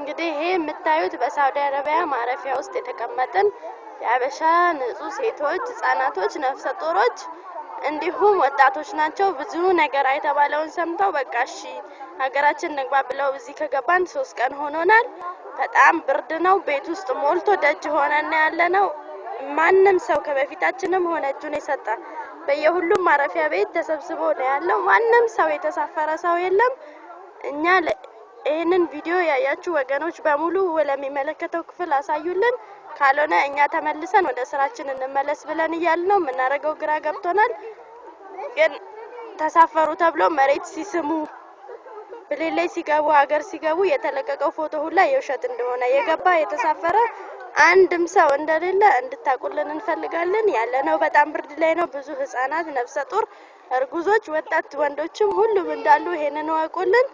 እንግዲህ ይሄ የምታዩት በሳውዲ አረቢያ ማረፊያ ውስጥ የተቀመጠን የአበሻ ንጹህ ሴቶች፣ ህጻናቶች፣ ነፍሰ ጡሮች እንዲሁም ወጣቶች ናቸው። ብዙ ነገር አይተባለውን ሰምተው በቃ እሺ ሀገራችን ንግባ ብለው እዚህ ከገባን 3 ቀን ሆኖናል። በጣም ብርድ ነው። ቤት ውስጥ ሞልቶ ደጅ ሆነን ያለነው። ማንም ሰው ከበፊታችንም ሆነ እጁን የሰጠ በየሁሉም ማረፊያ ቤት ተሰብስቦ ነው ያለው። ማንም ሰው የተሳፈረ ሰው የለም። እኛ ይሄንን ቪዲዮ ያያችሁ ወገኖች በሙሉ ለሚመለከተው ክፍል አሳዩልን። ካልሆነ እኛ ተመልሰን ወደ ስራችን እንመለስ ብለን እያልነው የምናደርገው ግራ ገብቶናል። ግን ተሳፈሩ ተብሎ መሬት ሲስሙ ብሌን ላይ ሲገቡ ሀገር ሲገቡ የተለቀቀው ፎቶ ሁላ የውሸት እንደሆነ የገባ የተሳፈረ አንድም ሰው እንደሌለ እንድታቁልን እንፈልጋለን። ያለነው በጣም ብርድ ላይ ነው። ብዙ ህፃናት፣ ነፍሰ ጡር፣ እርጉዞች፣ ወጣት ወንዶችም ሁሉም እንዳሉ ይሄንን ወቁልን።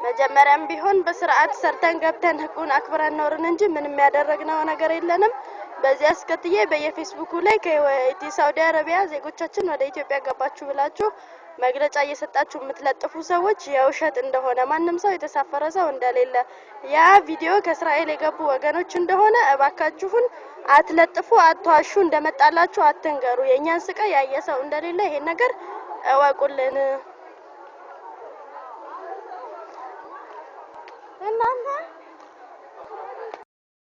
መጀመሪያም ቢሆን በስርዓት ሰርተን ገብተን ህጉን አክብረን ኖርን እንጂ ምንም ያደረግነው ነገር የለንም። በዚህ አስከትዬ በየፌስቡኩ ላይ ከሳውዲ አረቢያ ዜጎቻችን ወደ ኢትዮጵያ ገባችሁ ብላችሁ መግለጫ እየሰጣችሁ የምትለጥፉ ሰዎች የውሸት እንደሆነ ማንም ሰው የተሳፈረ ሰው እንደሌለ ያ ቪዲዮ ከእስራኤል የገቡ ወገኖች እንደሆነ እባካችሁን አትለጥፉ፣ አትዋሹ፣ እንደመጣላችሁ አትንገሩ። የኛን ስቃይ ያየ ሰው እንደሌለ ይሄን ነገር እወቁልን። እናንተ